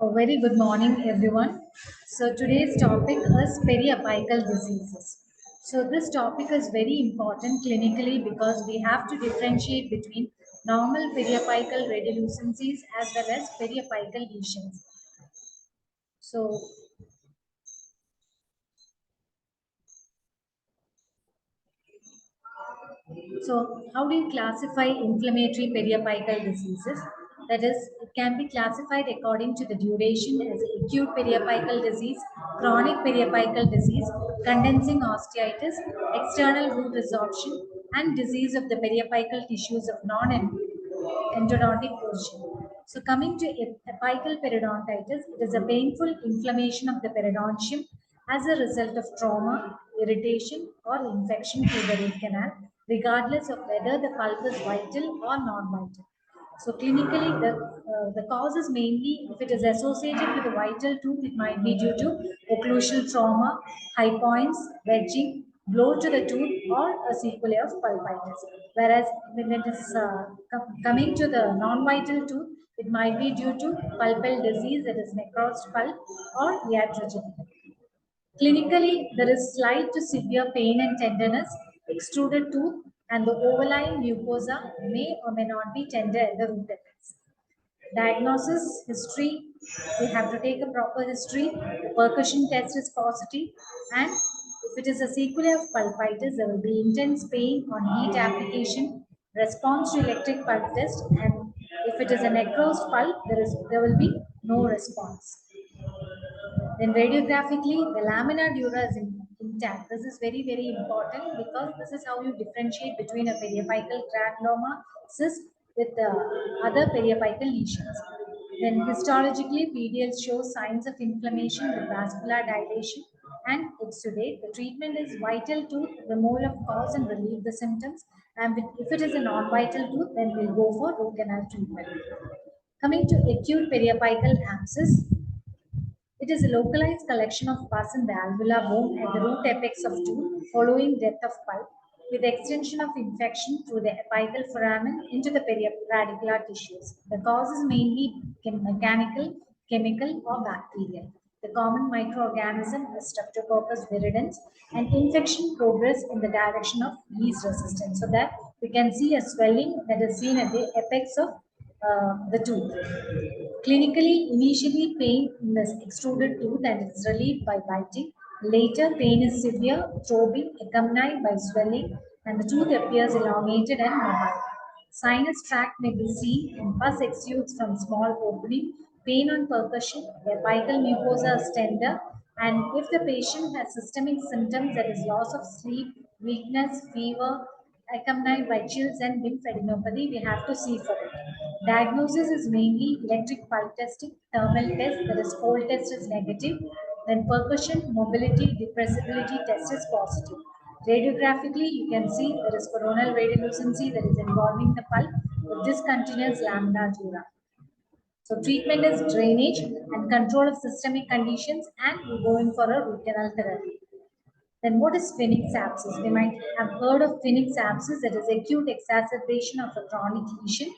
A very good morning, everyone. So today's topic is periapical diseases. So this topic is very important clinically because we have to differentiate between normal periapical radiolucencies as well as periapical lesions. So So, how do you classify inflammatory periapical diseases? That is, it can be classified according to the duration as acute periapical disease, chronic periapical disease, condensing osteitis, external root resorption, and disease of the periapical tissues of non-endodontic origin. So, coming to apical periodontitis, it is a painful inflammation of the periodontium as a result of trauma, irritation, or infection through the root canal, regardless of whether the pulp is vital or non-vital. So clinically, the cause is mainly if it is associated with a vital tooth, it might be due to occlusal trauma, high points, wedging, blow to the tooth, or a sequelae of pulpitis. Whereas when it is coming to the non-vital tooth, it might be due to pulpal disease, that is necrosed pulp, or iatrogenic. Clinically, there is slight to severe pain and tenderness, extruded tooth, and the overlying mucosa may or may not be tender at the root apex. Diagnosis, history, we have to take a proper history. The percussion test is positive, and if it is a sequelae of pulpitis, there will be intense pain on heat application, response to electric pulp test, and if it is a necrosed pulp, there will be no response. Then radiographically, the lamina dura is intact. This is very, very important because this is how you differentiate between a periapical granuloma cyst with the other periapical lesions. Then histologically, PDLs show signs of inflammation with vascular dilation and exudate. The treatment is vital tooth, removal of cause and relieve the symptoms. And if it is a non-vital tooth, then we'll go for root canal treatment. Coming to acute periapical abscess, it is a localized collection of pus in the alveolar bone at the root apex of tooth following death of pulp, with extension of infection through the apical foramen into the periapical tissues. The cause is mainly mechanical, chemical, or bacterial. The common microorganism is Streptococcus viridans, and infection progress in the direction of yeast resistance, so that we can see a swelling that is seen at the apex of the tooth. Clinically, initially pain in the extruded tooth and it is relieved by biting. Later, pain is severe, throbbing, accompanied by swelling, and the tooth appears elongated and mobile. Sinus tract may be seen and pus exudes from small opening. Pain on percussion, the apical mucosa is tender, and if the patient has systemic symptoms, that is loss of sleep, weakness, fever, accompanied by chills and lymphadenopathy, we have to see for it. Diagnosis is mainly electric pulse testing, thermal test, that is cold test is negative, then percussion, mobility, depressibility test is positive. Radiographically, you can see there is coronal radiolucency that is involving the pulp with discontinuous lamina dura. So treatment is drainage and control of systemic conditions, and we're going for a root canal therapy. Then what is phoenix abscess? We might have heard of phoenix abscess, that is acute exacerbation of a chronic lesion.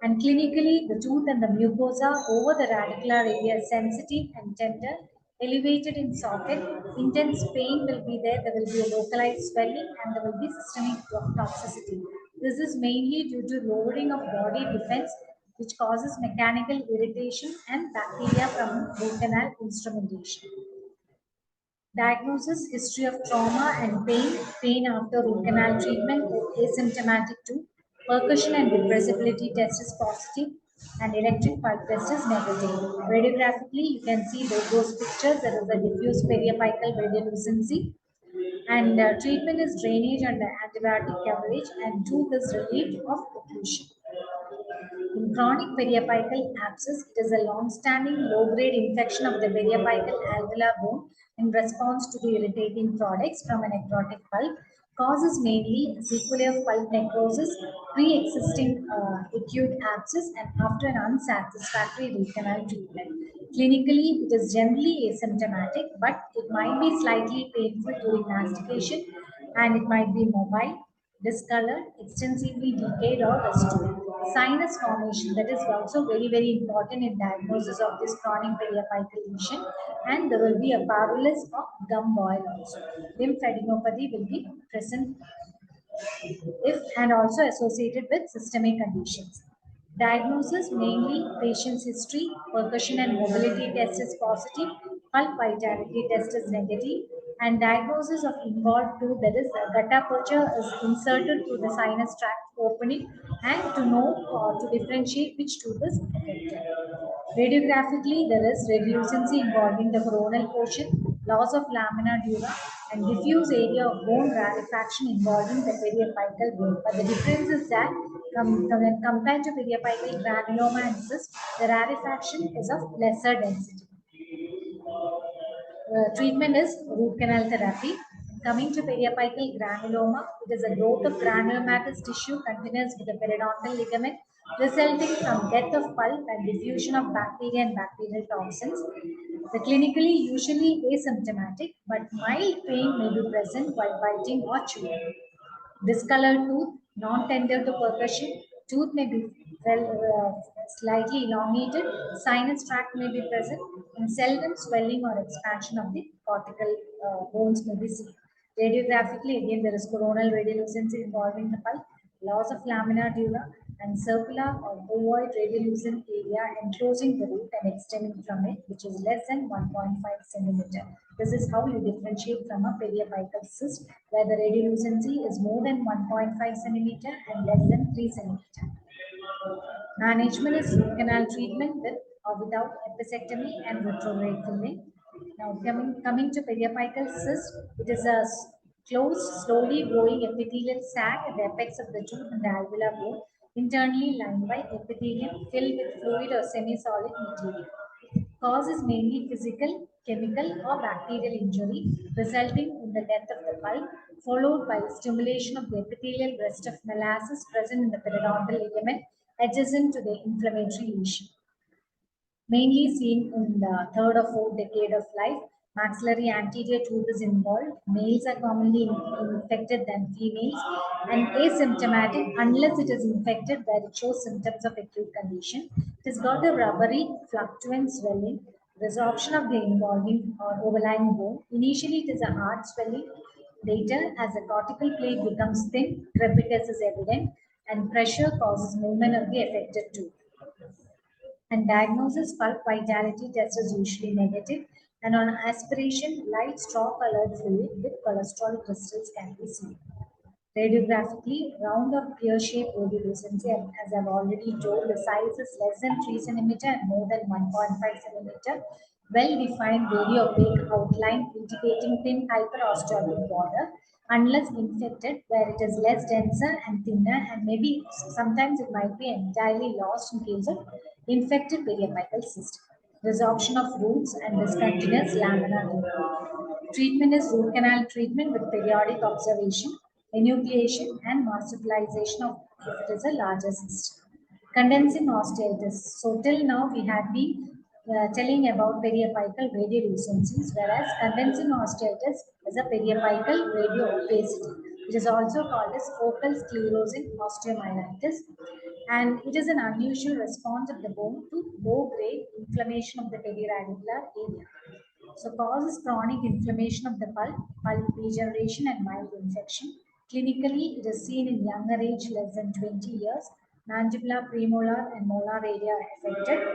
And clinically, the tooth and the mucosa over the radicular area is sensitive and tender, elevated in socket. Intense pain will be there. There will be a localized swelling and there will be systemic toxicity. This is mainly due to lowering of body defense, which causes mechanical irritation and bacteria from root canal instrumentation. Diagnosis, history of trauma and pain after root canal treatment is asymptomatic too. Percussion and depressibility test is positive and electric pulse test is negative. Radiographically, you can see those pictures. There is a diffuse periapical radiolucency, and treatment is drainage under antibiotic coverage, and tooth is relieved of occlusion. In chronic periapical abscess, it is a long-standing low-grade infection of the periapical alveolar bone in response to the irritating products from a necrotic pulp. Causes mainly sequelae of pulp necrosis, pre-existing acute abscess, and after an unsatisfactory root canal treatment. Clinically, it is generally asymptomatic, but it might be slightly painful during mastication, and it might be mobile, discolored, extensively decayed, or restored. Sinus formation, that is also very, very important in diagnosis of this chronic periapical lesion, and there will be a parallel of gum boil also. Lymphadenopathy will be present if and also associated with systemic conditions. Diagnosis mainly patient's history, percussion and mobility test is positive, pulp vitality test is negative, and diagnosis of involved tooth, that is gutta percha, is inserted through the sinus tract opening, and to know or to differentiate which tooth is affected. Radiographically, there is radiolucency involving the coronal portion, loss of lamina dura, and diffuse area of bone rarefaction involving the periapical bone. But the difference is that when compared to periapical granuloma and cyst, the rarefaction is of lesser density. Treatment is root canal therapy. Coming to periapical granuloma, it is a growth of granulomatous tissue continuous with the periodontal ligament, resulting from death of pulp and diffusion of bacteria and bacterial toxins. The clinically usually asymptomatic, but mild pain may be present while biting or chewing. Discolored tooth, non-tender to percussion, tooth may be slightly elongated, sinus tract may be present, and seldom swelling or expansion of the cortical bones may be seen. Radiographically, again, there is coronal radiolucency involving the pulp, loss of lamina dura, and circular or ovoid radiolucent area enclosing the root and extending from it, which is less than 1.5 centimeter. This is how you differentiate from a periapical cyst, where the radiolucency is more than 1.5 centimeter and less than 3 centimeter. Management is root canal treatment with or without episectomy and retrograde filling. Now coming to periapical cyst, it is a closed, slowly growing epithelial sac at the apex of the tooth and the alveolar bone, internally lined by epithelium filled with fluid or semi-solid material. Cause is mainly physical, chemical, or bacterial injury, resulting in the death of the pulp, followed by stimulation of the epithelial rest of molasses present in the periodontal ligament adjacent to the inflammatory lesion. Mainly seen in the third or fourth decade of life, maxillary anterior tooth is involved. Males are commonly infected than females, and asymptomatic unless it is infected where it shows symptoms of acute condition. It has got a rubbery, fluctuant swelling, resorption of the involving or overlying bone. Initially, it is a hard swelling. Later, as the cortical plate becomes thin, crepitus is evident, and pressure causes movement of the affected tooth. And diagnosis pulp vitality test is usually negative, and on aspiration, light straw colored fluid with cholesterol crystals can be seen. Radiographically, round or pear-shaped radiolucency, as I've already told, the size is less than 3 centimeter and more than 1.5 centimeter. Well-defined radiopaque outline indicating thin hyperosteotic border, unless infected, where it is less denser and thinner, and maybe sometimes it might be entirely lost in case of infected periapical cyst. Resorption of roots and discontinuous lamina dura. Treatment is root canal treatment with periodic observation, enucleation, and marsupialization of if it is a larger cyst. Condensing osteitis. So till now we have been telling about periapical radiolucencies, whereas condensing osteitis is a periapical radioopacity. It is also called as focal sclerosing osteomyelitis, and it is an unusual response of the bone to low-grade inflammation of the periradicular area. So causes chronic inflammation of the pulp degeneration and mild infection. Clinically, it is seen in younger age, less than 20 years. Mandibular, premolar, and molar area are affected,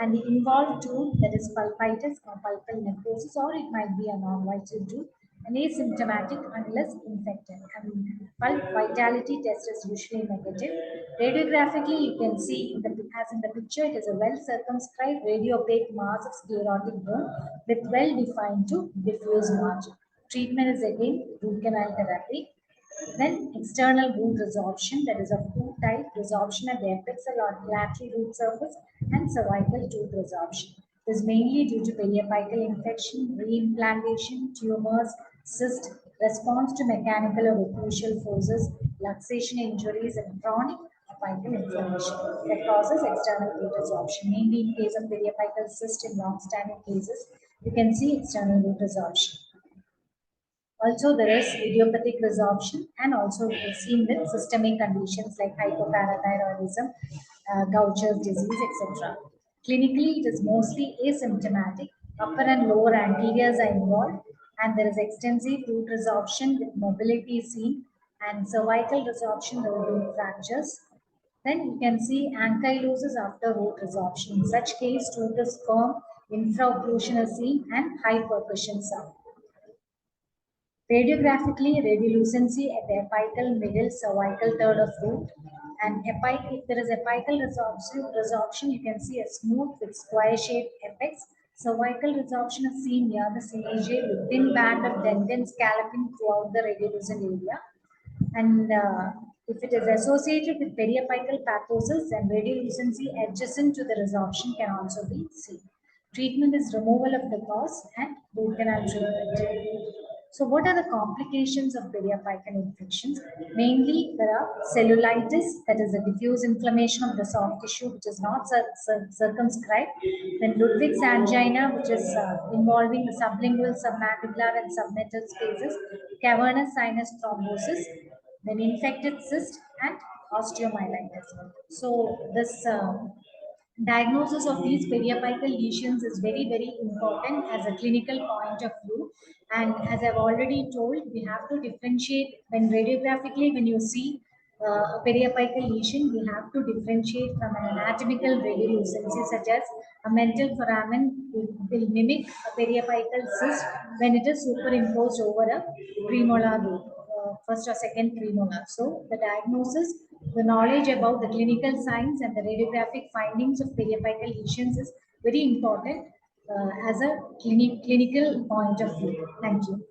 and the involved tooth, that is pulpitis or pulpal necrosis, or it might be a non-vital tooth, and asymptomatic unless infected. And pulp vitality test is usually negative. Radiographically, you can see, as in the picture, it is a well-circumscribed radiopaque mass of sclerotic bone with well-defined to diffuse margin. Treatment is again root canal therapy. Then external wound resorption, that is of two types: resorption at the apex or lateral root surface and cervical tooth resorption. This is mainly due to periapical infection, reimplantation, tumors, cyst, response to mechanical or occlusal forces, luxation injuries, and chronic apical inflammation that causes external root resorption. Mainly in case of periapical cyst in long-standing cases, you can see external root resorption. Also, there is idiopathic resorption and also seen with systemic conditions like hypoparathyroidism, Gaucher's disease, etc. Clinically, it is mostly asymptomatic. Upper and lower anteriors are involved, and there is extensive root resorption with mobility seen, and cervical resorption, there will be fractures. Then you can see ankylosis after root resorption. In such case, tooth is firm, infraocclusion is seen, and high percussion sound. Radiographically, radiolucency at the apical, middle, cervical third of root. And if there is apical resorption, you can see a smooth with square-shaped apex. Cervical resorption is seen near the CAJ with thin band of dentin scalloping throughout the radiolucent area. And if it is associated with periapical pathosis, then radiolucency adjacent to the resorption can also be seen. Treatment is removal of the cause and root canal treatment. So, what are the complications of periapical infections? Mainly, there are cellulitis, that is a diffuse inflammation of the soft tissue which is not circumscribed. Then Ludwig's angina, which is involving the sublingual, submandibular, and submental spaces. Cavernous sinus thrombosis, then infected cyst, and osteomyelitis. So, this diagnosis of these periapical lesions is very, very important as a clinical point of view. And as I've already told, we have to differentiate when radiographically, when you see a periapical lesion, we have to differentiate from an anatomical radiolucency, such as a mental foramen will mimic a periapical cyst when it is superimposed over a premolar root, first or second premolar. So the diagnosis, the knowledge about the clinical signs and the radiographic findings of periapical lesions is very important as a clinical point of view. Thank you.